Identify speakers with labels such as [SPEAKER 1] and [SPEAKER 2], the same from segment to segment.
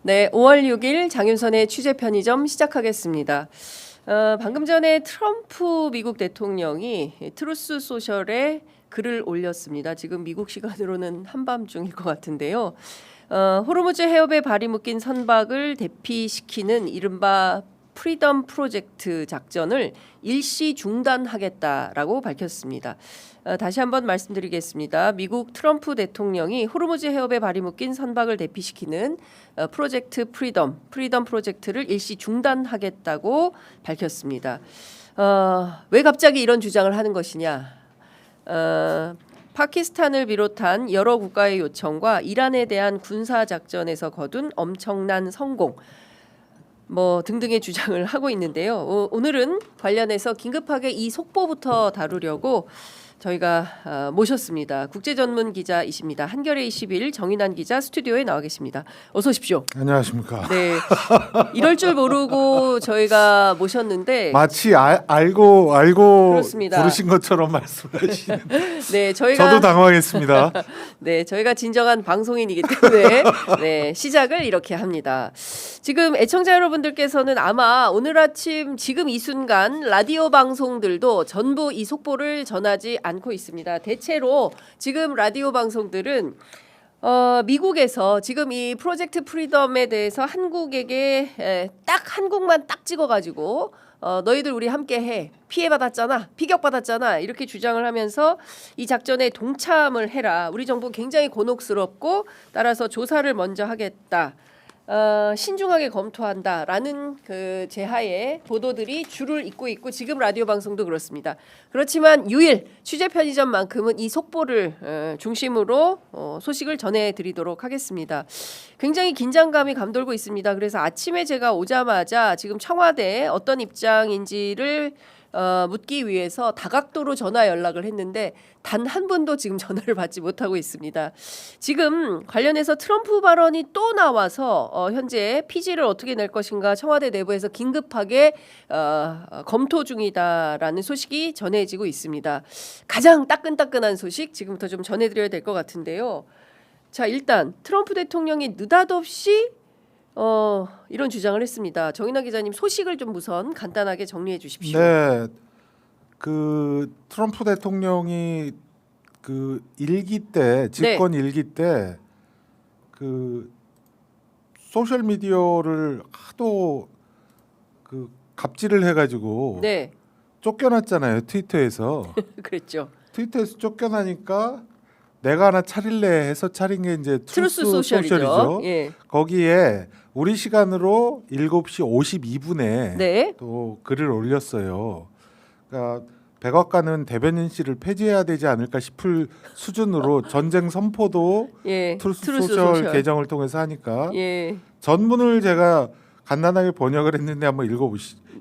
[SPEAKER 1] 네, 5월 6일 장윤선의 취재 편의점 시작하겠습니다. 방금 전에 트럼프 미국 대통령이 트루스 소셜에 글을 올렸습니다. 지금 미국 시간으로는 한밤중일 것 같은데요. 호르무즈 해협에 발이 묶인 선박을 대피시키는 이른바 프리덤 프로젝트 작전을 일시 중단하겠다라고 밝혔습니다. 다시 한번 말씀드리겠습니다. 미국 트럼프 대통령이 호르무즈 해협에 발이 묶인 선박을 대피시키는 프로젝트 프리덤 프로젝트를 일시 중단하겠다고 밝혔습니다. 왜 갑자기 이런 주장을 하는 것이냐? 파키스탄을 비롯한 여러 국가의 요청과 이란에 대한 군사 작전에서 거둔 엄청난 성공 등등의 주장을 하고 있는데요. 오늘은 관련해서 긴급하게 이 속보부터 다루려고 저희가 모셨습니다. 국제 전문 기자이십니다. 한겨레 21 정인환 기자 스튜디오에 나와 계십니다. 어서 오십시오.
[SPEAKER 2] 안녕하십니까.
[SPEAKER 1] 네, 이럴 줄 모르고 저희가 모셨는데
[SPEAKER 2] 마치 알고
[SPEAKER 1] 그렇습니다.
[SPEAKER 2] 부르신 것처럼 말씀하시는.
[SPEAKER 1] 네, 저희가
[SPEAKER 2] 저도 당황했습니다.
[SPEAKER 1] 네, 저희가 진정한 방송인이기 때문에 네, 시작을 이렇게 합니다. 지금 애청자 여러분들께서는 아마 오늘 아침 지금 이 순간 라디오 방송들도 전부 이 속보를 전하지 않고 있습니다. 대체로 지금 라디오 방송들은 미국에서 지금 이 프로젝트 프리덤에 대해서 한국에게 딱 한국만 딱 찍어가지고 너희들 우리 함께해 피해받았잖아 피격받았잖아 이렇게 주장을 하면서 이 작전에 동참을 해라. 우리 정부 굉장히 곤혹스럽고 따라서 조사를 먼저 하겠다. 신중하게 검토한다라는 그 제하에 보도들이 줄을 잇고 있고 지금 라디오 방송도 그렇습니다. 그렇지만 유일 취재 편의점만큼은 이 속보를 중심으로 소식을 전해드리도록 하겠습니다. 굉장히 긴장감이 감돌고 있습니다. 그래서 아침에 제가 오자마자 지금 청와대에 어떤 입장인지를 묻기 위해서 다각도로 전화 연락을 했는데 단 한 분도 지금 전화를 받지 못하고 있습니다. 지금 관련해서 트럼프 발언이 또 나와서 현재 피지를 어떻게 낼 것인가 청와대 내부에서 긴급하게 검토 중이다라는 소식이 전해지고 있습니다. 가장 따끈따끈한 소식 지금부터 좀 전해드려야 될 것 같은데요. 자, 일단 트럼프 대통령이 느닷없이 이런 주장을 했습니다. 정인환 기자님 소식을 좀 우선 간단하게 정리해 주십시오.
[SPEAKER 2] 네, 그 트럼프 대통령이 그 일기 때 집권 일기 때 그 소셜 미디어를 하도 그 갑질을 해가지고
[SPEAKER 1] 네,
[SPEAKER 2] 쫓겨났잖아요. 트위터에서.
[SPEAKER 1] 그랬죠.
[SPEAKER 2] 트위터에서 쫓겨나니까 내가 하나 차릴래 해서 차린 게 이제
[SPEAKER 1] 트루스
[SPEAKER 2] 트루스
[SPEAKER 1] 소셜이죠.
[SPEAKER 2] 소셜이죠.
[SPEAKER 1] 예.
[SPEAKER 2] 거기에 우리 시간으로 7시 52분에
[SPEAKER 1] 네.
[SPEAKER 2] 또 글을 올렸어요. 그러니까 백악관은 대변인 씨를 폐지해야 되지 않을까 싶을 수준으로 전쟁 선포도
[SPEAKER 1] 예.
[SPEAKER 2] 트루스
[SPEAKER 1] 트루스
[SPEAKER 2] 소셜 계정을 통해서 하니까
[SPEAKER 1] 예.
[SPEAKER 2] 전문을 제가 간단하게 번역을 했는데 한번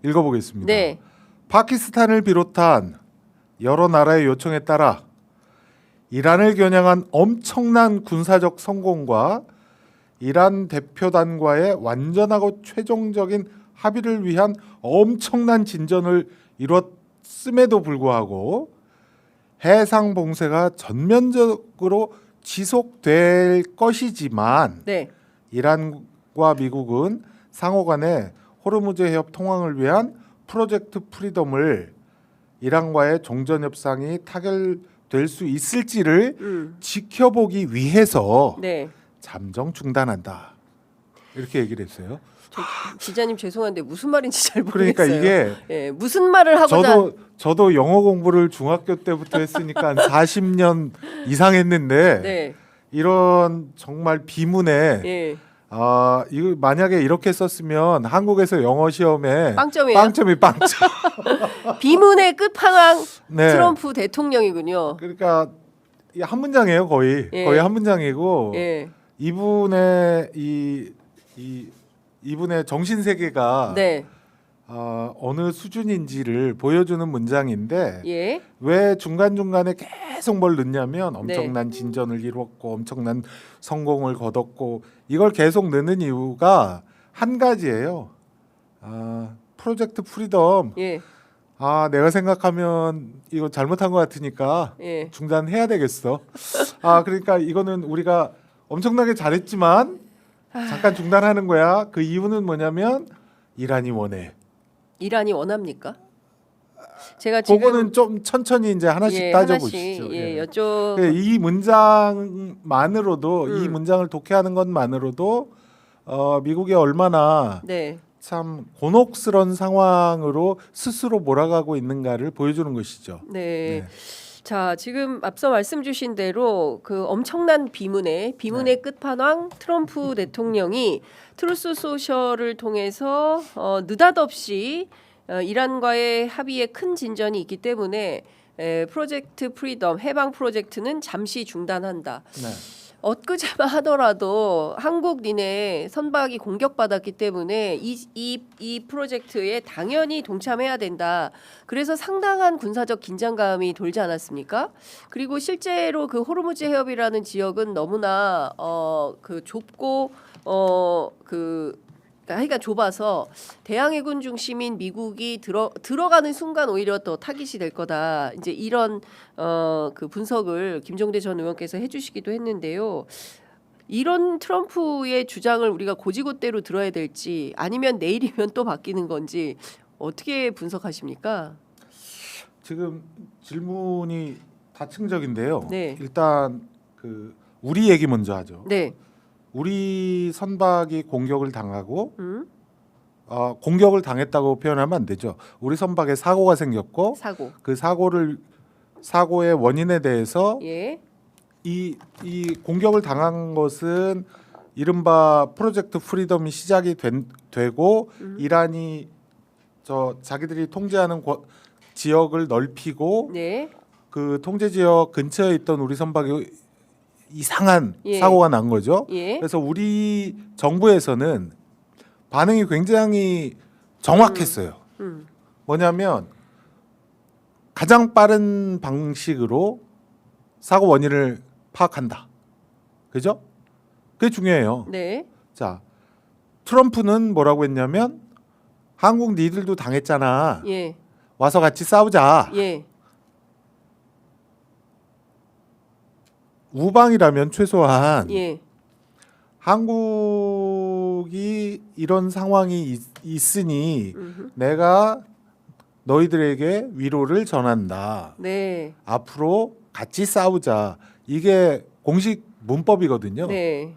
[SPEAKER 2] 읽어보겠습니다.
[SPEAKER 1] 네.
[SPEAKER 2] 파키스탄을 비롯한 여러 나라의 요청에 따라 이란을 겨냥한 엄청난 군사적 성공과 이란 대표단과의 완전하고 최종적인 합의를 위한 엄청난 진전을 이뤘음에도 불구하고 해상 봉쇄가 전면적으로 지속될 것이지만
[SPEAKER 1] 네.
[SPEAKER 2] 이란과 미국은 상호간에 호르무즈 해협 통항을 위한 프로젝트 프리덤을 이란과의 종전 협상이 타결될 수 있을지를 지켜보기 위해서
[SPEAKER 1] 네.
[SPEAKER 2] 잠정 중단한다. 이렇게 얘기를 했어요.
[SPEAKER 1] 기자님 죄송한데 무슨 말인지 잘 모르겠어요.
[SPEAKER 2] 그러니까 이게
[SPEAKER 1] 예, 무슨 말을 하고자
[SPEAKER 2] 저도 영어 공부를 중학교 때부터 했으니까 한 40년 이상 했는데
[SPEAKER 1] 네.
[SPEAKER 2] 이런 정말 비문에
[SPEAKER 1] 예.
[SPEAKER 2] 이거 만약에 이렇게 썼으면 한국에서 영어 시험에
[SPEAKER 1] 빵점이에요?
[SPEAKER 2] 빵점이 빵점.
[SPEAKER 1] 비문의 끝판왕
[SPEAKER 2] 네.
[SPEAKER 1] 트럼프 대통령이군요.
[SPEAKER 2] 그러니까 이 한 문장이에요, 거의.
[SPEAKER 1] 예.
[SPEAKER 2] 거의 한 문장이고
[SPEAKER 1] 예.
[SPEAKER 2] 이분의 이분의 정신 세계가
[SPEAKER 1] 네.
[SPEAKER 2] 어느 수준인지를 보여주는 문장인데
[SPEAKER 1] 예.
[SPEAKER 2] 왜 중간중간에 계속 뭘 넣냐면 엄청난 진전을 이루었고 엄청난 성공을 거뒀고 이걸 계속 넣는 이유가 한 가지예요. 프로젝트 프리덤.
[SPEAKER 1] 예.
[SPEAKER 2] 내가 생각하면 이거 잘못한 것 같으니까
[SPEAKER 1] 예.
[SPEAKER 2] 중단해야 되겠어. 그러니까 이거는 우리가 엄청나게 잘했지만 잠깐 중단하는 거야. 그 이유는 뭐냐면 이란이 원해.
[SPEAKER 1] 이란이 원합니까? 제가 지금
[SPEAKER 2] 그거는 좀 천천히 이제 하나씩 따져보시죠.
[SPEAKER 1] 하나씩
[SPEAKER 2] 예.
[SPEAKER 1] 여쭤.
[SPEAKER 2] 이 문장만으로도 이
[SPEAKER 1] 음.
[SPEAKER 2] 문장을 독해하는 것만으로도 미국이 얼마나
[SPEAKER 1] 네.
[SPEAKER 2] 참 곤혹스러운 상황으로 스스로 몰아가고 있는가를 보여주는 것이죠.
[SPEAKER 1] 네.
[SPEAKER 2] 네.
[SPEAKER 1] 자, 지금 앞서 말씀 주신 대로 그 엄청난 비문의
[SPEAKER 2] 네.
[SPEAKER 1] 끝판왕 트럼프 대통령이 트루스 소셜을 통해서 느닷없이 이란과의 합의에 큰 진전이 있기 때문에 프로젝트 프리덤 해방 프로젝트는 잠시 중단한다.
[SPEAKER 2] 네.
[SPEAKER 1] 엊그제만 하더라도 한국 니네 선박이 공격받았기 때문에 이 프로젝트에 당연히 동참해야 된다. 그래서 상당한 군사적 긴장감이 돌지 않았습니까? 그리고 실제로 그 호르무즈 해협이라는 지역은 너무나 그 좁고 하여간 좁아서 대항해군 중심인 미국이 들어가는 순간 오히려 더 타깃이 될 거다. 이제 이런 그 분석을 김종대 전 의원께서 해주시기도 했는데요. 이런 트럼프의 주장을 우리가 고지고대로 들어야 될지 아니면 내일이면 또 바뀌는 건지 어떻게 분석하십니까?
[SPEAKER 2] 지금 질문이 다층적인데요.
[SPEAKER 1] 네.
[SPEAKER 2] 일단 그 우리 얘기 먼저 하죠.
[SPEAKER 1] 네.
[SPEAKER 2] 우리 선박이 공격을 당하고 공격을 당했다고 표현하면 안 되죠. 우리 선박에 사고가 생겼고
[SPEAKER 1] 사고.
[SPEAKER 2] 그 사고의 원인에 대해서
[SPEAKER 1] 예.
[SPEAKER 2] 이 공격을 당한 것은 이른바 프로젝트 프리덤이 시작이 되고 이란이 자기들이 통제하는 지역을 넓히고
[SPEAKER 1] 네.
[SPEAKER 2] 그 통제 지역 근처에 있던 우리 선박이 이상한
[SPEAKER 1] 예.
[SPEAKER 2] 사고가 난 거죠.
[SPEAKER 1] 예.
[SPEAKER 2] 그래서 우리 정부에서는 반응이 굉장히 정확했어요. 뭐냐면 가장 빠른 방식으로 사고 원인을 파악한다. 그죠? 그게 중요해요.
[SPEAKER 1] 네.
[SPEAKER 2] 자, 트럼프는 뭐라고 했냐면 한국 니들도 당했잖아.
[SPEAKER 1] 예.
[SPEAKER 2] 와서 같이 싸우자.
[SPEAKER 1] 예.
[SPEAKER 2] 우방이라면 최소한
[SPEAKER 1] 예.
[SPEAKER 2] 한국이 이런 상황이 있으니 내가 너희들에게 위로를 전한다.
[SPEAKER 1] 네.
[SPEAKER 2] 앞으로 같이 싸우자. 이게 공식 문법이거든요.
[SPEAKER 1] 네.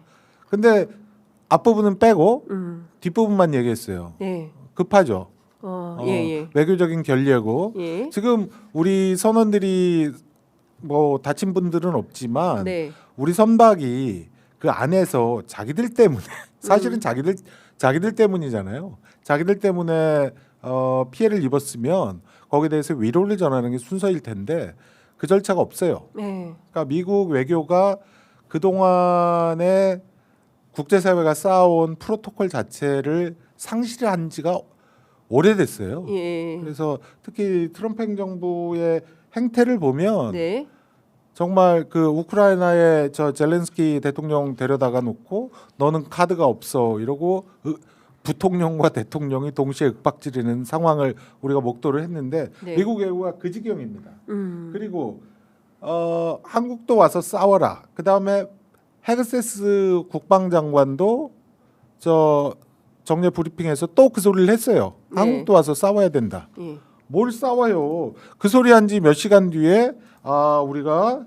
[SPEAKER 2] 근데 앞부분은 빼고 뒷부분만 얘기했어요.
[SPEAKER 1] 네.
[SPEAKER 2] 급하죠.
[SPEAKER 1] 예.
[SPEAKER 2] 외교적인 결례고
[SPEAKER 1] 예.
[SPEAKER 2] 지금 우리 선원들이 뭐 다친 분들은 없지만
[SPEAKER 1] 네.
[SPEAKER 2] 우리 선박이 그 안에서 자기들 때문에 사실은 자기들 때문이잖아요. 자기들 때문에 피해를 입었으면 거기에 대해서 위로를 전하는 게 순서일 텐데 그 절차가 없어요.
[SPEAKER 1] 네.
[SPEAKER 2] 그러니까 미국 외교가 그 동안에 국제사회가 쌓아온 프로토콜 자체를 상실한 지가 오래됐어요.
[SPEAKER 1] 예.
[SPEAKER 2] 그래서 특히 트럼프 행정부의 행태를 보면
[SPEAKER 1] 네.
[SPEAKER 2] 정말 그 우크라이나에 젤렌스키 대통령 데려다가 놓고 너는 카드가 없어 이러고 부통령과 대통령이 동시에 윽박지르는 상황을 우리가 목도를 했는데
[SPEAKER 1] 네.
[SPEAKER 2] 미국 외교가 그 지경입니다. 그리고 한국도 와서 싸워라. 그 다음에 헤그세스 국방장관도 정례 브리핑에서 또 그 소리를 했어요.
[SPEAKER 1] 네.
[SPEAKER 2] 한국도 와서 싸워야 된다.
[SPEAKER 1] 예.
[SPEAKER 2] 뭘 싸워요? 그 소리 한 지 몇 시간 뒤에 우리가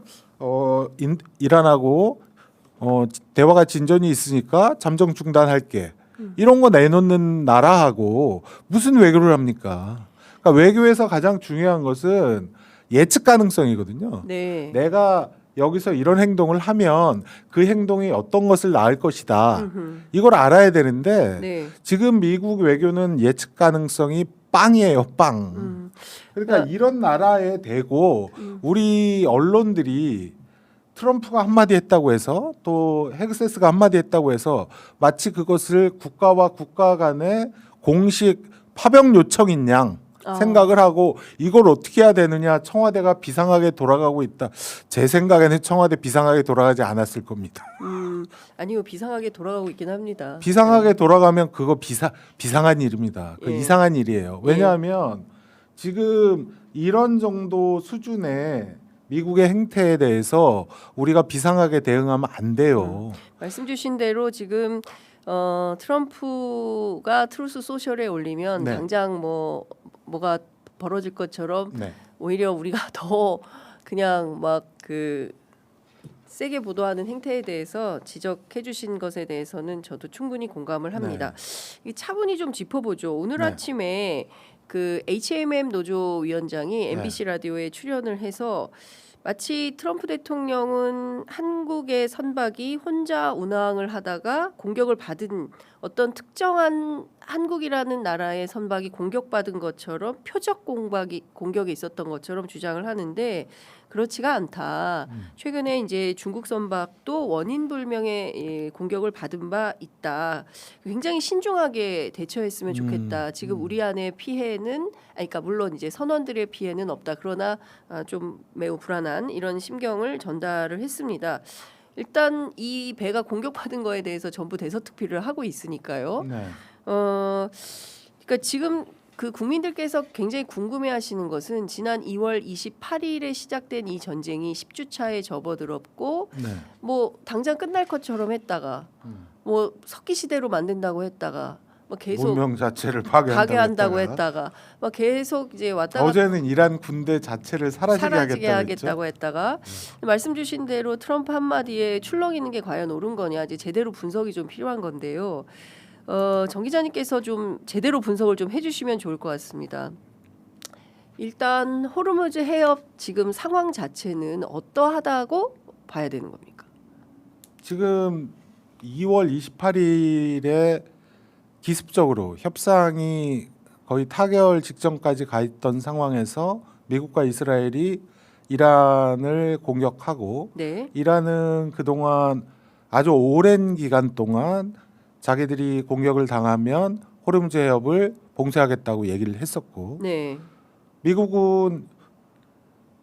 [SPEAKER 2] 이란하고 대화가 진전이 있으니까 잠정 중단할게. 이런 거 내놓는 나라하고 무슨 외교를 합니까? 그러니까 외교에서 가장 중요한 것은 예측 가능성이거든요.
[SPEAKER 1] 네.
[SPEAKER 2] 내가 여기서 이런 행동을 하면 그 행동이 어떤 것을 낳을 것이다. 이걸 알아야 되는데
[SPEAKER 1] 네.
[SPEAKER 2] 지금 미국 외교는 예측 가능성이 빵이에요, 빵. 그러니까 이런 나라에 대고 우리 언론들이 트럼프가 한마디 했다고 해서 또 헤그세스가 한마디 했다고 해서 마치 그것을 국가와 국가 간의 공식 파병 요청인 양 생각을 하고 이걸 어떻게 해야 되느냐. 청와대가 비상하게 돌아가고 있다. 제 생각에는 청와대 비상하게 돌아가지 않았을 겁니다.
[SPEAKER 1] 아니요, 비상하게 돌아가고 있긴 합니다.
[SPEAKER 2] 비상하게 돌아가면 그거 비상한 일입니다. 그
[SPEAKER 1] 예.
[SPEAKER 2] 이상한 일이에요. 왜냐하면 지금 이런 정도 수준의 미국의 행태에 대해서 우리가 비상하게 대응하면 안 돼요.
[SPEAKER 1] 말씀 주신 대로 지금 트럼프가 트루스 소셜에 올리면
[SPEAKER 2] 네.
[SPEAKER 1] 당장 뭐가 벌어질 것처럼
[SPEAKER 2] 네.
[SPEAKER 1] 오히려 우리가 더 그냥 막 그 세게 보도하는 행태에 대해서 지적해 주신 것에 대해서는 저도 충분히 공감을 합니다. 이 차분히 좀 짚어보죠. 오늘
[SPEAKER 2] 네.
[SPEAKER 1] 아침에 그 HMM 노조 위원장이
[SPEAKER 2] 네.
[SPEAKER 1] MBC 라디오에 출연을 해서 마치 트럼프 대통령은 한국의 선박이 혼자 운항을 하다가 공격을 받은 어떤 특정한 한국이라는 나라의 선박이 공격받은 것처럼 표적 공격이 있었던 것처럼 주장을 하는데 그렇지가 않다. 최근에 이제 중국 선박도 원인 불명의 공격을 받은 바 있다. 굉장히 신중하게 대처했으면 좋겠다. 지금 우리 안의 피해는 그러니까 물론 이제 선원들의 피해는 없다. 그러나 좀 매우 불안한 이런 심경을 전달을 했습니다. 일단 이 배가 공격받은 거에 대해서 전부 대서특필을 하고 있으니까요.
[SPEAKER 2] 네.
[SPEAKER 1] 그러니까 지금 그 국민들께서 굉장히 궁금해하시는 것은 지난 2월 28일에 시작된 이 전쟁이 10주 차에 접어들었고
[SPEAKER 2] 네.
[SPEAKER 1] 뭐 당장 끝날 것처럼 했다가 뭐 석기 시대로 만든다고 했다가 뭐 계속
[SPEAKER 2] 문명 자체를
[SPEAKER 1] 파괴한다고 했다가 막 계속 이제 왔다가
[SPEAKER 2] 어제는 이란 군대 자체를 사라지게
[SPEAKER 1] 하겠다고 했다가 말씀 주신 대로 트럼프 한마디에 출렁이는 게 과연 옳은 거냐 이제 제대로 분석이 좀 필요한 건데요. 정 기자님께서 좀 제대로 분석을 좀 해주시면 좋을 것 같습니다. 일단 호르무즈 해협 지금 상황 자체는 어떠하다고 봐야 되는 겁니까?
[SPEAKER 2] 지금 2월 28일에 기습적으로 협상이 거의 타결 직전까지 가 있던 상황에서 미국과 이스라엘이 이란을 공격하고
[SPEAKER 1] 네.
[SPEAKER 2] 이란은 그동안 아주 오랜 기간 동안 자기들이 공격을 당하면 호르무즈 해협을 봉쇄하겠다고 얘기를 했었고
[SPEAKER 1] 네.
[SPEAKER 2] 미국은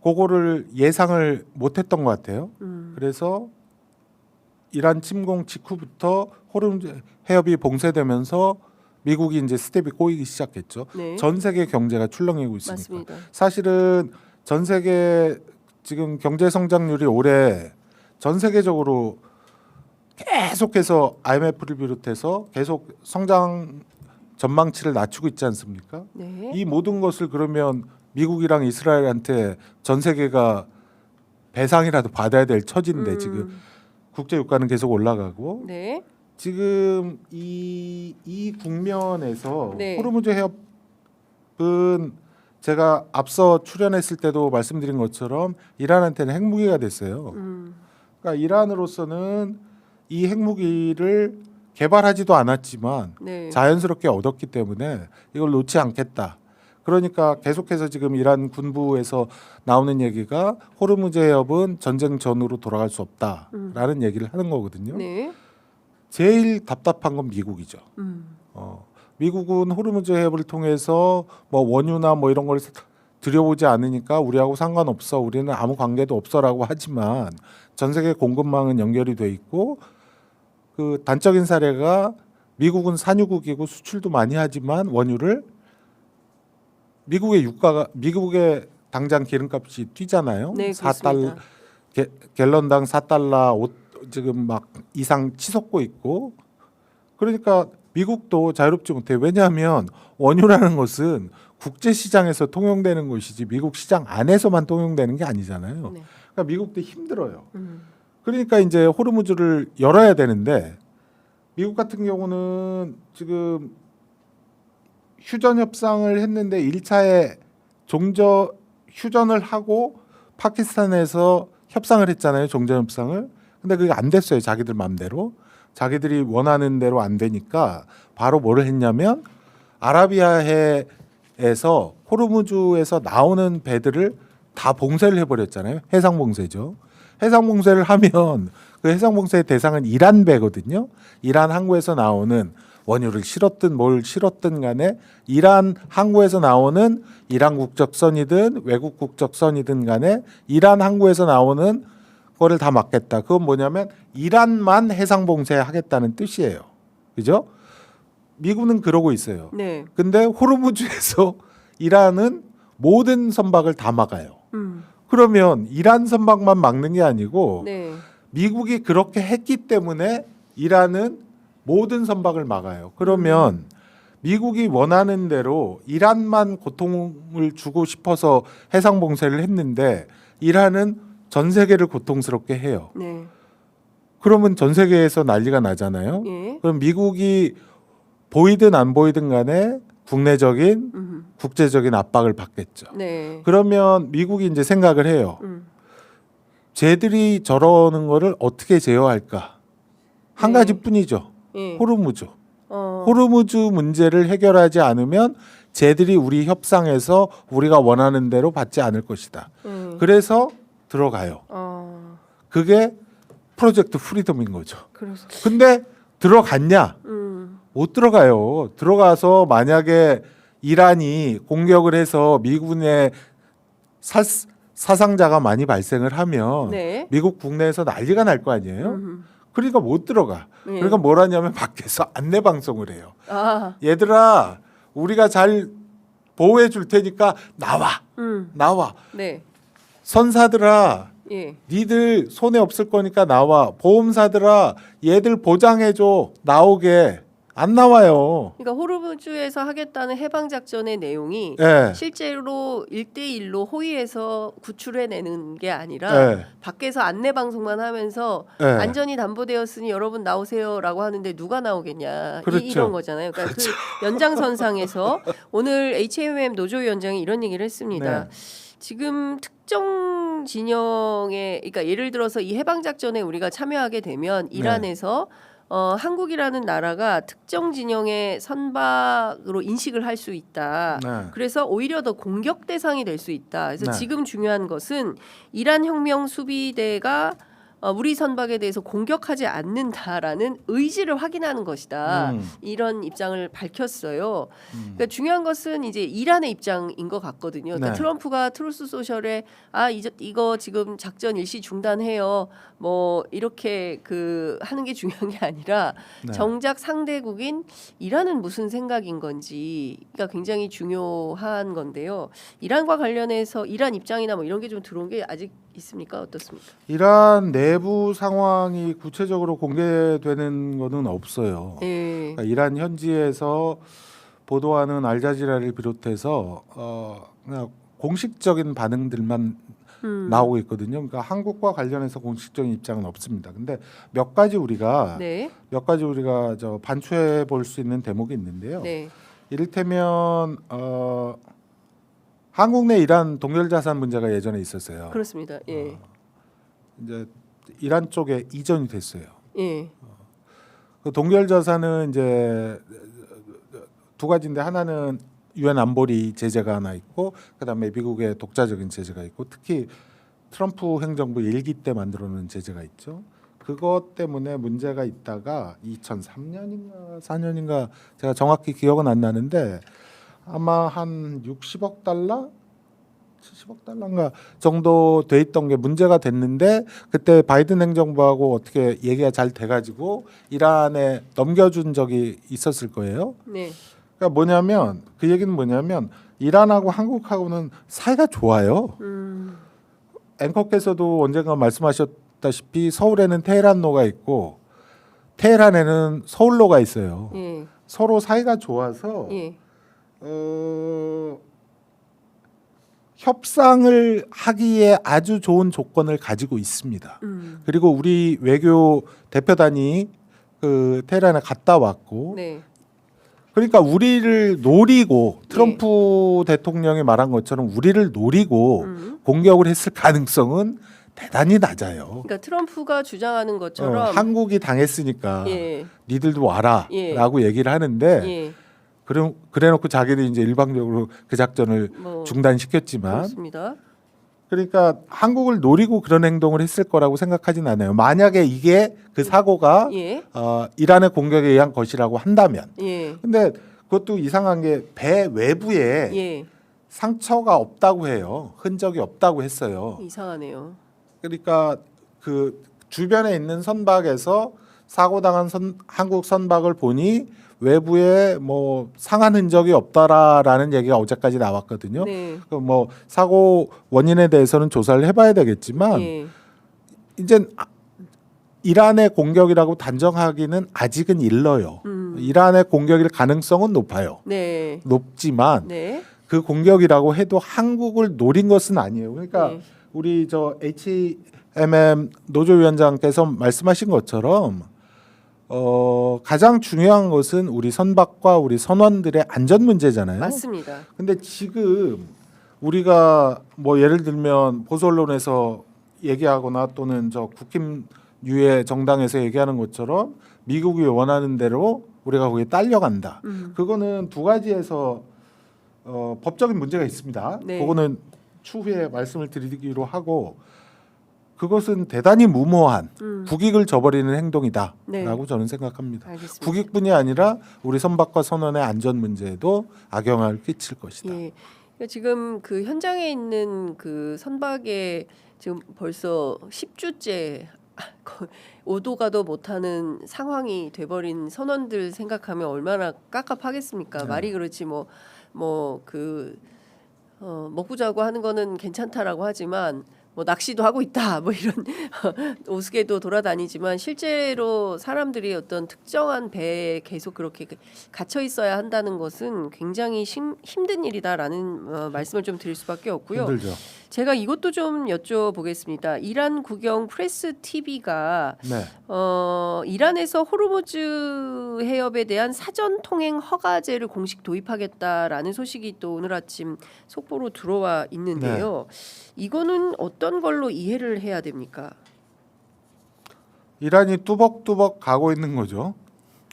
[SPEAKER 2] 그거를 예상을 못했던 것 같아요. 그래서 이란 침공 직후부터 호르무즈 해협이 봉쇄되면서 미국이 이제 스텝이 꼬이기 시작했죠.
[SPEAKER 1] 네.
[SPEAKER 2] 전 세계 경제가 출렁이고 있으니까.
[SPEAKER 1] 맞습니다.
[SPEAKER 2] 사실은 전 세계 지금 경제 성장률이 올해 전 세계적으로 계속해서 IMF를 비롯해서 계속 성장 전망치를 낮추고 있지 않습니까?
[SPEAKER 1] 네.
[SPEAKER 2] 이 모든 것을 그러면 미국이랑 이스라엘한테 전 세계가 배상이라도 받아야 될 처지인데 지금 국제 유가는 계속 올라가고
[SPEAKER 1] 네.
[SPEAKER 2] 지금 이 국면에서
[SPEAKER 1] 네.
[SPEAKER 2] 호르무즈 해협은 제가 앞서 출연했을 때도 말씀드린 것처럼 이란한테는 핵무기가 됐어요. 그러니까 이란으로서는 이 핵무기를 개발하지도 않았지만
[SPEAKER 1] 네.
[SPEAKER 2] 자연스럽게 얻었기 때문에 이걸 놓지 않겠다. 그러니까 계속해서 지금 이란 군부에서 나오는 얘기가 호르무즈 해협은 전쟁 전으로 돌아갈 수 없다라는 얘기를 하는 거거든요.
[SPEAKER 1] 네.
[SPEAKER 2] 제일 답답한 건 미국이죠. 미국은 호르무즈 해협을 통해서 뭐 원유나 뭐 이런 걸 들여보지 않으니까 우리하고 상관없어, 우리는 아무 관계도 없어라고 하지만 전 세계 공급망은 연결이 돼 있고 그 단적인 사례가 미국은 산유국이고 수출도 많이 하지만 원유를 미국의 당장 기름값이 뛰잖아요.
[SPEAKER 1] 네,
[SPEAKER 2] 4달러 갤런당 4달러 지금 막 이상 치솟고 있고 그러니까 미국도 자유롭지 못해. 왜냐하면 원유라는 것은 국제 시장에서 통용되는 것이지 미국 시장 안에서만 통용되는 게 아니잖아요.
[SPEAKER 1] 네.
[SPEAKER 2] 그러니까 미국도 힘들어요. 그러니까 이제 호르무즈를 열어야 되는데 미국 같은 경우는 지금 휴전 협상을 했는데 1차에 휴전을 하고 파키스탄에서 협상을 했잖아요. 종전 협상을. 근데 그게 안 됐어요. 자기들 마음대로. 자기들이 원하는 대로 안 되니까 바로 뭐를 했냐면 아라비아해에서 호르무즈에서 나오는 배들을 다 봉쇄를 해버렸잖아요. 해상 봉쇄죠. 해상 봉쇄를 하면 그 해상 봉쇄의 대상은 이란 배거든요. 이란 항구에서 나오는 원유를 실었든 뭘 실었든 간에 이란 항구에서 나오는 이란 국적선이든 외국 국적선이든 간에 이란 항구에서 나오는 거를 다 막겠다. 그건 뭐냐면 이란만 해상 봉쇄하겠다는 뜻이에요. 그죠? 미국은 그러고 있어요.
[SPEAKER 1] 네.
[SPEAKER 2] 근데 호르무즈에서 이란은 모든 선박을 다 막아요. 그러면 이란 선박만 막는 게 아니고
[SPEAKER 1] 네.
[SPEAKER 2] 미국이 그렇게 했기 때문에 이란은 모든 선박을 막아요. 그러면 미국이 원하는 대로 이란만 고통을 주고 싶어서 해상 봉쇄를 했는데 이란은 전 세계를 고통스럽게 해요.
[SPEAKER 1] 네.
[SPEAKER 2] 그러면 전 세계에서 난리가 나잖아요.
[SPEAKER 1] 예.
[SPEAKER 2] 그럼 미국이 보이든 안 보이든 간에 국내적인 국제적인 압박을 받겠죠.
[SPEAKER 1] 네.
[SPEAKER 2] 그러면 미국이 이제 생각을 해요.
[SPEAKER 1] 음.
[SPEAKER 2] 쟤들이 저러는 거를 어떻게 제어할까? 한
[SPEAKER 1] 네.
[SPEAKER 2] 가지뿐이죠.
[SPEAKER 1] 예.
[SPEAKER 2] 호르무즈.
[SPEAKER 1] 어.
[SPEAKER 2] 호르무즈 문제를 해결하지 않으면 쟤들이 우리 협상에서 우리가 원하는 대로 받지 않을 것이다. 그래서 들어가요. 그게 프로젝트 프리덤인 거죠.
[SPEAKER 1] 그래서
[SPEAKER 2] 근데 들어갔냐? 못 들어가요. 들어가서 만약에 이란이 공격을 해서 미군의 사상자가 많이 발생을 하면
[SPEAKER 1] 네.
[SPEAKER 2] 미국 국내에서 난리가 날 거 아니에요. 그러니까 못 들어가.
[SPEAKER 1] 네.
[SPEAKER 2] 그러니까 뭘 하냐면 밖에서 안내 방송을 해요.
[SPEAKER 1] 아.
[SPEAKER 2] 얘들아, 우리가 잘 보호해 줄 테니까 나와. 나와.
[SPEAKER 1] 네.
[SPEAKER 2] 선사들아,
[SPEAKER 1] 예.
[SPEAKER 2] 니들 손해 없을 거니까 나와. 보험사들아, 얘들 보장해 줘. 나오게. 안 나와요.
[SPEAKER 1] 그러니까 호르무즈에서 하겠다는 해방 작전의 내용이
[SPEAKER 2] 예.
[SPEAKER 1] 실제로 1대1로 호위해서 구출해내는 게 아니라
[SPEAKER 2] 예.
[SPEAKER 1] 밖에서 안내 방송만 하면서
[SPEAKER 2] 예.
[SPEAKER 1] 안전이 담보되었으니 여러분 나오세요라고 하는데 누가 나오겠냐.
[SPEAKER 2] 그렇죠.
[SPEAKER 1] 이런 거잖아요. 그러니까 그 연장선상에서 오늘 HMM 노조위원장이 이런 얘기를 했습니다.
[SPEAKER 2] 네.
[SPEAKER 1] 지금 특정 진영에 그러니까 예를 들어서 이 해방 작전에 우리가 참여하게 되면 이란에서 한국이라는 나라가 특정 진영의 선박으로 인식을 할 수 있다.
[SPEAKER 2] 네.
[SPEAKER 1] 그래서 오히려 더 공격 대상이 될 수 있다. 그래서
[SPEAKER 2] 네.
[SPEAKER 1] 지금 중요한 것은 이란 혁명 수비대가 우리 선박에 대해서 공격하지 않는다라는 의지를 확인하는 것이다. 이런 입장을 밝혔어요. 그러니까 중요한 것은 이제 이란의 입장인 것 같거든요. 그러니까
[SPEAKER 2] 네.
[SPEAKER 1] 트럼프가 트루스 소셜에 이거 지금 작전 일시 중단해요. 뭐 이렇게 하는 게 중요한 게 아니라
[SPEAKER 2] 네.
[SPEAKER 1] 정작 상대국인 이란은 무슨 생각인 건지가 굉장히 중요한 건데요. 이란과 관련해서 이란 입장이나 뭐 이런 게 좀 들어온 게 아직 있습니까? 어떻습니까?
[SPEAKER 2] 이란 내부 상황이 구체적으로 공개되는 것은 없어요.
[SPEAKER 1] 예.
[SPEAKER 2] 그러니까 이란 현지에서 보도하는 알자지라를 비롯해서 그냥 공식적인 반응들만 나오고 있거든요. 그러니까 한국과 관련해서 공식적인 입장은 없습니다. 근데 몇 가지 우리가
[SPEAKER 1] 네.
[SPEAKER 2] 반추해 볼 수 있는 대목이 있는데요.
[SPEAKER 1] 네.
[SPEAKER 2] 이를테면 한국 내 이란 동결 자산 문제가 예전에 있었어요.
[SPEAKER 1] 그렇습니다. 예.
[SPEAKER 2] 이제 이란 쪽에 이전이 됐어요.
[SPEAKER 1] 예.
[SPEAKER 2] 그 동결 자산은 이제 두 가지인데 하나는 유엔 안보리 제재가 하나 있고 그다음에 미국의 독자적인 제재가 있고 특히 트럼프 행정부 1기 때 만들어놓은 제재가 있죠. 그것 때문에 문제가 있다가 2003년인가 4년인가 제가 정확히 기억은 안 나는데 아마 한 60억 달러, 70억 달러인가 정도 돼 있던 게 문제가 됐는데 그때 바이든 행정부하고 어떻게 얘기가 잘 돼가지고 이란에 넘겨준 적이 있었을 거예요.
[SPEAKER 1] 네.
[SPEAKER 2] 그러니까 뭐냐면 그 얘기는 뭐냐면 이란하고 한국하고는 사이가 좋아요. 앵커께서도 언젠가 말씀하셨다시피 서울에는 테헤란로가 있고 테헤란에는 서울로가 있어요.
[SPEAKER 1] 예.
[SPEAKER 2] 서로 사이가 좋아서
[SPEAKER 1] 예.
[SPEAKER 2] 협상을 하기에 아주 좋은 조건을 가지고 있습니다. 그리고 우리 외교 대표단이 그 테헤란에 갔다 왔고
[SPEAKER 1] 네.
[SPEAKER 2] 그러니까 우리를 노리고 트럼프 대통령이 말한 것처럼 우리를 노리고 공격을 했을 가능성은 대단히 낮아요.
[SPEAKER 1] 그러니까 트럼프가 주장하는 것처럼
[SPEAKER 2] 한국이 당했으니까
[SPEAKER 1] 예.
[SPEAKER 2] 니들도 와라라고 얘기를 하는데
[SPEAKER 1] 예.
[SPEAKER 2] 그래놓고 자기들이 이제 일방적으로 그 작전을
[SPEAKER 1] 뭐
[SPEAKER 2] 중단시켰지만
[SPEAKER 1] 그렇습니다.
[SPEAKER 2] 그러니까 한국을 노리고 그런 행동을 했을 거라고 생각하진 않아요. 만약에 이게 그 사고가
[SPEAKER 1] 예.
[SPEAKER 2] 이란의 공격에 의한 것이라고 한다면.
[SPEAKER 1] 예.
[SPEAKER 2] 근데 그것도 이상한 게 배 외부에
[SPEAKER 1] 예.
[SPEAKER 2] 상처가 없다고 해요. 흔적이 없다고 했어요.
[SPEAKER 1] 이상하네요.
[SPEAKER 2] 그러니까 그 주변에 있는 선박에서 사고 당한 한국 선박을 보니 외부에 뭐 상한 흔적이 없다라는 얘기가 어제까지 나왔거든요.
[SPEAKER 1] 네.
[SPEAKER 2] 그 뭐 사고 원인에 대해서는 조사를 해봐야 되겠지만
[SPEAKER 1] 예.
[SPEAKER 2] 이제 이란의 공격이라고 단정하기는 아직은 일러요. 이란의 공격일 가능성은 높아요.
[SPEAKER 1] 네.
[SPEAKER 2] 높지만
[SPEAKER 1] 네.
[SPEAKER 2] 그 공격이라고 해도 한국을 노린 것은 아니에요. 그러니까
[SPEAKER 1] 네.
[SPEAKER 2] 우리 저 HMM 노조위원장께서 말씀하신 것처럼 가장 중요한 것은 우리 선박과 우리 선원들의 안전 문제잖아요.
[SPEAKER 1] 맞습니다.
[SPEAKER 2] 근데 지금 우리가 뭐 예를 들면 보수 언론에서 얘기하거나 또는 저 국힘 유해 정당에서 얘기하는 것처럼 미국이 원하는 대로 우리가 거기에 딸려간다. 그거는 두 가지에서 법적인 문제가 있습니다.
[SPEAKER 1] 네.
[SPEAKER 2] 그거는 추후에 말씀을 드리기로 하고 그것은 대단히 무모한 국익을 저버리는 행동이다라고
[SPEAKER 1] 네.
[SPEAKER 2] 저는 생각합니다.
[SPEAKER 1] 알겠습니다.
[SPEAKER 2] 국익뿐이 아니라 우리 선박과 선원의 안전 문제에도 악영향을 끼칠 것이다.
[SPEAKER 1] 예. 그러니까 지금 그 현장에 있는 그 선박에 지금 벌써 10주째 오도 가도 못하는 상황이 돼버린 선원들 생각하면 얼마나 깝깝하겠습니까?
[SPEAKER 2] 네.
[SPEAKER 1] 말이 그렇지 먹고 자고 하는 거는 괜찮다라고 하지만 뭐 낚시도 하고 있다 뭐 이런 오수개도 돌아다니지만 실제로 사람들이 어떤 특정한 배에 계속 그렇게 갇혀 있어야 한다는 것은 굉장히 힘든 일이다라는 말씀을 좀 드릴 수밖에 없고요.
[SPEAKER 2] 힘들죠.
[SPEAKER 1] 제가 이것도 좀 여쭤보겠습니다. 이란 국영 프레스 TV가
[SPEAKER 2] 네.
[SPEAKER 1] 이란에서 호르무즈 해협에 대한 사전 통행 허가제를 공식 도입하겠다라는 소식이 또 오늘 아침 속보로 들어와 있는데요. 이거는 어떤 걸로 이해를 해야 됩니까?
[SPEAKER 2] 이란이 뚜벅뚜벅 가고 있는 거죠.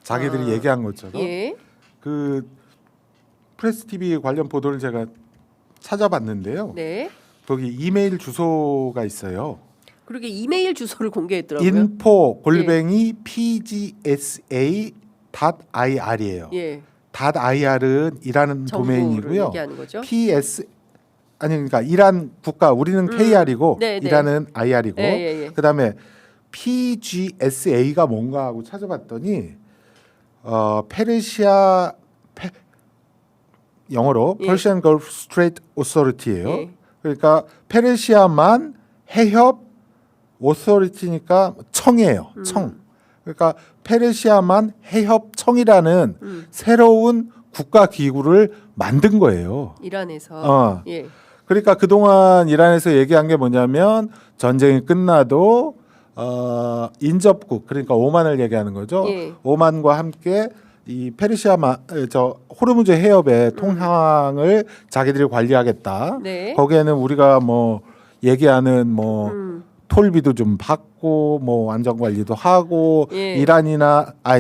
[SPEAKER 2] 자기들이 얘기한 것처럼.
[SPEAKER 1] 예.
[SPEAKER 2] 그 프레스 TV 관련 보도를 제가 찾아봤는데요.
[SPEAKER 1] 네.
[SPEAKER 2] 거기 이메일 주소가 있어요.
[SPEAKER 1] 그렇게 이메일 주소를 공개했더라고요.
[SPEAKER 2] info@pga.ir.ir이에요.
[SPEAKER 1] 예.
[SPEAKER 2] .ir은 이라는
[SPEAKER 1] 정보를
[SPEAKER 2] 도메인이고요.
[SPEAKER 1] 얘기하는 거죠.
[SPEAKER 2] 그러니까 이란 국가 우리는 KR이고
[SPEAKER 1] 네, 네.
[SPEAKER 2] 이란은 IR이고
[SPEAKER 1] 예.
[SPEAKER 2] 그다음에 PGSA가 뭔가 하고 찾아봤더니 영어로
[SPEAKER 1] 예.
[SPEAKER 2] Persian Gulf Strait Authority예요.
[SPEAKER 1] 예.
[SPEAKER 2] 그러니까 페르시아만 해협 오소리티니까 청이에요. 청. 그러니까 페르시아만 해협청이라는 새로운 국가 기구를 만든 거예요.
[SPEAKER 1] 이란에서. 예.
[SPEAKER 2] 그러니까 그동안 이란에서 얘기한 게 뭐냐면 전쟁이 끝나도 인접국 그러니까 오만을 얘기하는 거죠.
[SPEAKER 1] 예.
[SPEAKER 2] 오만과 함께 이 호르무즈 해협의 통항을 자기들이 관리하겠다.
[SPEAKER 1] 네.
[SPEAKER 2] 거기에는 우리가 뭐 얘기하는 뭐 톨비도 좀 받고 뭐 안전 관리도 하고
[SPEAKER 1] 예.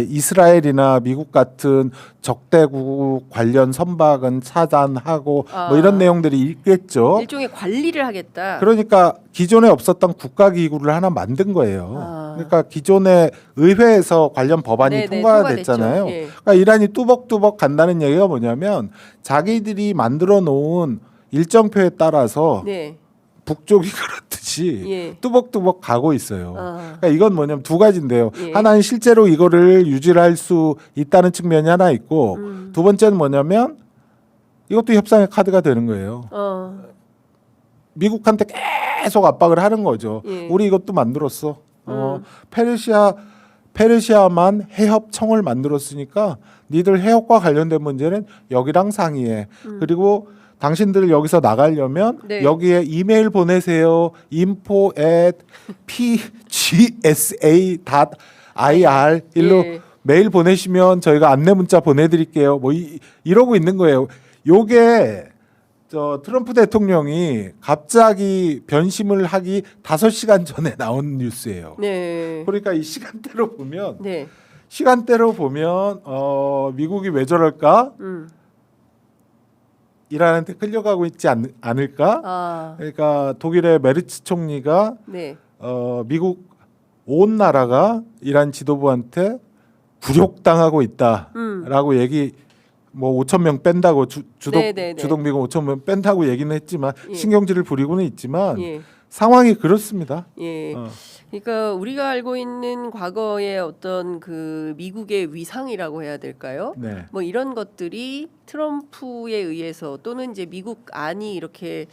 [SPEAKER 2] 이스라엘이나 미국 같은 적대국 관련 선박은 차단하고 뭐 이런 내용들이 있겠죠.
[SPEAKER 1] 일종의 관리를 하겠다.
[SPEAKER 2] 그러니까 기존에 없었던 국가 기구를 하나 만든 거예요. 그러니까 기존에 의회에서 관련 법안이
[SPEAKER 1] 네네,
[SPEAKER 2] 통과가 됐잖아요.
[SPEAKER 1] 통과됐죠. 예.
[SPEAKER 2] 그러니까 이란이 뚜벅뚜벅 간다는 얘기가 뭐냐면 자기들이 만들어 놓은 일정표에 따라서
[SPEAKER 1] 네.
[SPEAKER 2] 북쪽이 그렇듯이
[SPEAKER 1] 예.
[SPEAKER 2] 뚜벅뚜벅 가고 있어요. 그러니까 이건 뭐냐면 두 가지인데요.
[SPEAKER 1] 예.
[SPEAKER 2] 하나는 실제로 이거를 유지할 수 있다는 측면이 하나 있고 두 번째는 뭐냐면 이것도 협상의 카드가 되는 거예요. 미국한테 계속 압박을 하는 거죠.
[SPEAKER 1] 예.
[SPEAKER 2] 우리 이것도 만들었어. 페르시아만 해협청을 만들었으니까 니들 해협과 관련된 문제는 여기랑 상의해. 그리고 당신들 여기서 나가려면
[SPEAKER 1] 네.
[SPEAKER 2] 여기에 이메일 보내세요. info@pgsa.ir 일로
[SPEAKER 1] 예.
[SPEAKER 2] 메일 보내시면 저희가 안내 문자 보내드릴게요. 뭐 이러고 있는 거예요. 요게 트럼프 대통령이 갑자기 변심을 하기 5시간 전에 나온 뉴스예요.
[SPEAKER 1] 네.
[SPEAKER 2] 그러니까 이 시간대로 보면
[SPEAKER 1] 네.
[SPEAKER 2] 미국이 왜 저럴까? 이란한테 끌려가고 있지 않을까? 그러니까 독일의 메르츠 총리가
[SPEAKER 1] 네.
[SPEAKER 2] 미국 온 나라가 이란 지도부한테 굴욕당하고 있다라고 얘기 뭐 5천 명 뺀다고
[SPEAKER 1] 네네네.
[SPEAKER 2] 주동 미군 5천 명 뺀다고 얘기는 했지만
[SPEAKER 1] 예.
[SPEAKER 2] 신경질을 부리고는 있지만
[SPEAKER 1] 예.
[SPEAKER 2] 상황이 그렇습니다.
[SPEAKER 1] 예.
[SPEAKER 2] 어.
[SPEAKER 1] 그러니까 우리가 알고 있는 과거의 어떤 그 미국의 위상이라고 해야 될까요?
[SPEAKER 2] 네.
[SPEAKER 1] 뭐 이런 것들이 트럼프에 의해서 또는 이제 미국 안이 이렇게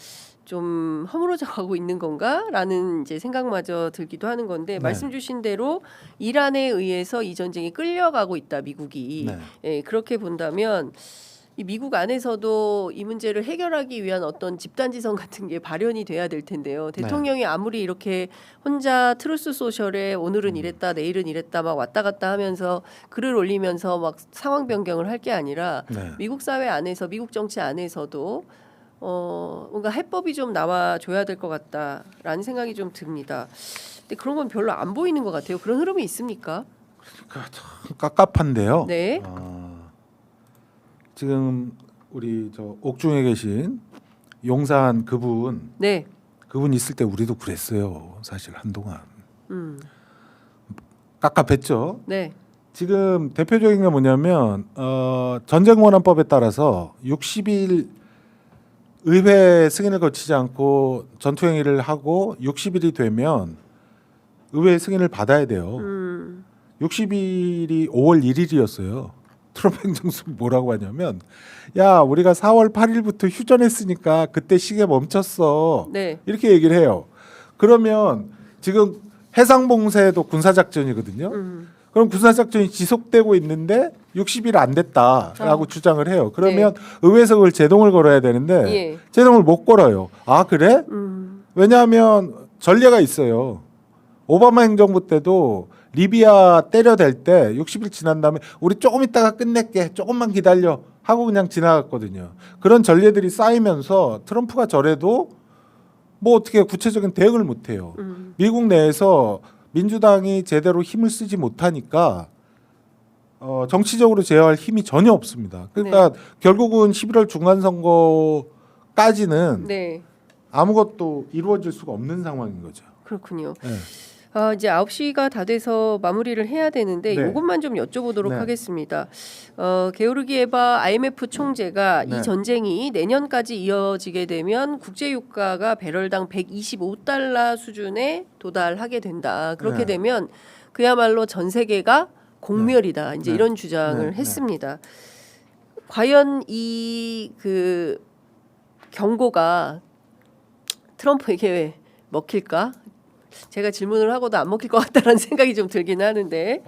[SPEAKER 1] 좀 허물어져 가고 있는 건가라는 이제 생각마저 들기도 하는 건데
[SPEAKER 2] 네.
[SPEAKER 1] 말씀 주신 대로 이란에 의해서 이 전쟁이 끌려가고 있다 미국이.
[SPEAKER 2] 네.
[SPEAKER 1] 예, 그렇게 본다면 이 미국 안에서도 이 문제를 해결하기 위한 어떤 집단지성 같은 게 발현이 돼야 될 텐데요. 대통령이 아무리 이렇게 혼자 트루스 소셜에 오늘은 이랬다 내일은 이랬다 막 왔다 갔다 하면서 글을 올리면서 막 상황 변경을 할 게 아니라
[SPEAKER 2] 네.
[SPEAKER 1] 미국 사회 안에서 미국 정치 안에서도 뭔가 해법이 좀 나와줘야 될 것 같다라는 생각이 좀 듭니다. 근데 그런 건 별로 안 보이는 것 같아요. 그런 흐름이 있습니까?
[SPEAKER 2] 그러니까 참 깝깝한데요.
[SPEAKER 1] 네.
[SPEAKER 2] 지금 우리 저 옥중에 계신 용산 그분
[SPEAKER 1] 네.
[SPEAKER 2] 있을 때 우리도 그랬어요. 사실 한동안
[SPEAKER 1] 음.
[SPEAKER 2] 깝깝했죠.
[SPEAKER 1] 네.
[SPEAKER 2] 지금 대표적인 게 뭐냐면 전쟁원안법에 따라서 60일 의회 승인을 거치지 않고 전투행위를 하고 60일이 되면 의회 승인을 받아야 돼요. 60일이 5월 1일이었어요. 트럼프 행정부 뭐라고 하냐면 야 우리가 4월 8일부터 휴전했으니까 그때 시계 멈췄어.
[SPEAKER 1] 네.
[SPEAKER 2] 이렇게 얘기를 해요. 그러면 지금 해상봉쇄도 군사작전이거든요. 그럼 군사작전이 지속되고 있는데 60일 안 됐다라고 주장을 해요. 그러면 의회에서 그걸 제동을 걸어야 되는데
[SPEAKER 1] 예.
[SPEAKER 2] 제동을 못 걸어요. 아 그래? 왜냐하면 전례가 있어요. 오바마 행정부 때도 리비아 때려댈 때 60일 지난 다음에 우리 조금 있다가 끝낼게 조금만 기다려 하고 그냥 지나갔거든요. 그런 전례들이 쌓이면서 트럼프가 저래도 뭐 어떻게 구체적인 대응을 못해요. 미국 내에서 민주당이 제대로 힘을 쓰지 못하니까 정치적으로 제어할 힘이 전혀 없습니다. 그러니까 결국은 11월 중간선거까지는
[SPEAKER 1] 네.
[SPEAKER 2] 아무것도 이루어질 수가 없는 상황인 거죠.
[SPEAKER 1] 그렇군요.
[SPEAKER 2] 네.
[SPEAKER 1] 이제 9시가 다 돼서 마무리를 해야 되는데
[SPEAKER 2] 네.
[SPEAKER 1] 이것만 좀 여쭤보도록
[SPEAKER 2] 네.
[SPEAKER 1] 하겠습니다. 게오르기 에바 IMF 총재가
[SPEAKER 2] 네.
[SPEAKER 1] 이 전쟁이 내년까지 이어지게 되면 국제유가가 배럴당 125달러 수준에 도달하게 된다. 그렇게
[SPEAKER 2] 네.
[SPEAKER 1] 되면 그야말로 전 세계가 공멸이다. 이제
[SPEAKER 2] 네.
[SPEAKER 1] 이런 주장을
[SPEAKER 2] 네.
[SPEAKER 1] 했습니다. 과연 이 그 경고가 트럼프에게 먹힐까? 제가 질문을 하고도 안 먹힐 것 같다는 생각이 좀 들긴 하는데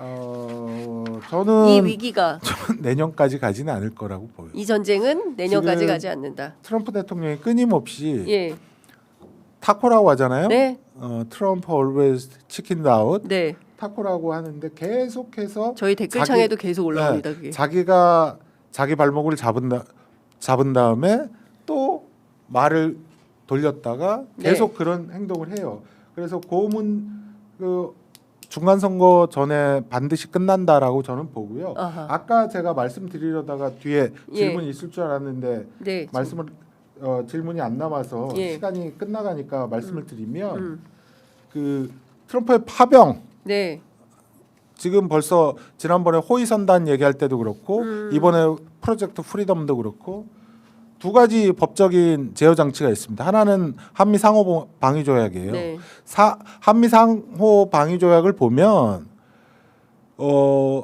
[SPEAKER 2] 저는
[SPEAKER 1] 이 위기가
[SPEAKER 2] 내년까지 가지는 않을 거라고 보여요.
[SPEAKER 1] 이 전쟁은 내년까지
[SPEAKER 2] 지금
[SPEAKER 1] 가지 않는다.
[SPEAKER 2] 트럼프 대통령이 끊임없이
[SPEAKER 1] 예,
[SPEAKER 2] 타코라고 하잖아요.
[SPEAKER 1] 네,
[SPEAKER 2] 트럼프 always chickened out
[SPEAKER 1] 네.
[SPEAKER 2] 타코라고 하는데 계속해서
[SPEAKER 1] 저희 댓글창에도 계속 올라옵니다. 그게.
[SPEAKER 2] 자기가 자기 발목을 잡은 다음에 또 말을 돌렸다가 계속 그런 행동을 해요. 그래서 고문 그 중간 선거 전에 반드시 끝난다라고 저는 보고요.
[SPEAKER 1] 아하.
[SPEAKER 2] 아까 제가 말씀드리려다가 뒤에 질문이 있을 줄 알았는데
[SPEAKER 1] 네,
[SPEAKER 2] 말씀을 질문이 안 남아서
[SPEAKER 1] 예.
[SPEAKER 2] 시간이 끝나가니까 말씀을 드리면 그 트럼프의 파병
[SPEAKER 1] 네,
[SPEAKER 2] 지금 벌써 지난번에 호위선단 얘기할 때도 그렇고 이번에 프로젝트 프리덤도 그렇고 두 가지 법적인 제어 장치가 있습니다. 하나는 한미 상호 방위 조약이에요.
[SPEAKER 1] 네.
[SPEAKER 2] 한미 상호 방위 조약을 보면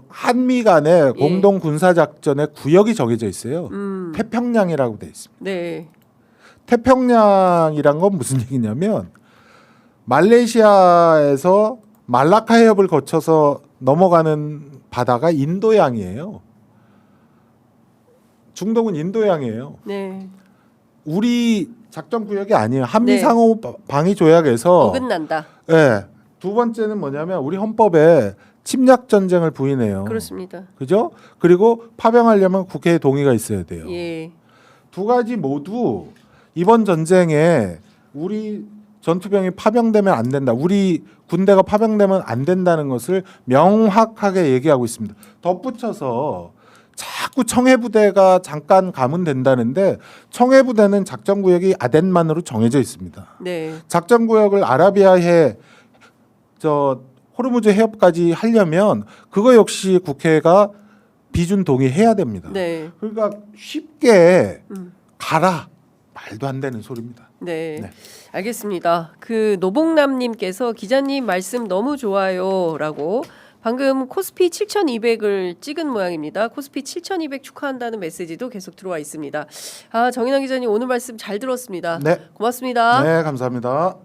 [SPEAKER 2] 한미 간의 공동 군사 작전의 구역이 정해져 있어요. 태평양이라고 돼 있습니다.
[SPEAKER 1] 네,
[SPEAKER 2] 태평양이란 건 무슨 얘기냐면 말레이시아에서 말라카 해협을 거쳐서 넘어가는 바다가 인도양이에요. 중동은 인도양이에요.
[SPEAKER 1] 네.
[SPEAKER 2] 우리 작전 구역이 아니에요. 한미
[SPEAKER 1] 네.
[SPEAKER 2] 상호 방위 조약에서
[SPEAKER 1] 어긋난다.
[SPEAKER 2] 예. 두 번째는 뭐냐면 우리 헌법에 침략 전쟁을 부인해요.
[SPEAKER 1] 그렇습니다.
[SPEAKER 2] 그죠? 그리고 파병하려면 국회의 동의가 있어야 돼요.
[SPEAKER 1] 예,
[SPEAKER 2] 두 가지 모두 이번 전쟁에 우리 전투병이 파병되면 안 된다. 우리 군대가 파병되면 안 된다는 것을 명확하게 얘기하고 있습니다. 덧붙여서 자꾸 청해부대가 잠깐 가면 된다는데 청해부대는 작전구역이 아덴만으로 정해져 있습니다.
[SPEAKER 1] 네,
[SPEAKER 2] 작전구역을 아라비아해 호르무즈 해협까지 하려면 그거 역시 국회가 비준 동의해야 됩니다.
[SPEAKER 1] 네.
[SPEAKER 2] 그러니까 쉽게 가라 말도 안 되는 소리입니다.
[SPEAKER 1] 네.
[SPEAKER 2] 네.
[SPEAKER 1] 알겠습니다. 그 노봉남님께서 기자님 말씀 너무 좋아요라고 방금 코스피 7,200을 찍은 모양입니다. 코스피 7,200 축하한다는 메시지도 계속 들어와 있습니다. 아, 정인환 기자님 오늘 말씀 잘 들었습니다.
[SPEAKER 2] 네.
[SPEAKER 1] 고맙습니다.
[SPEAKER 2] 네, 감사합니다.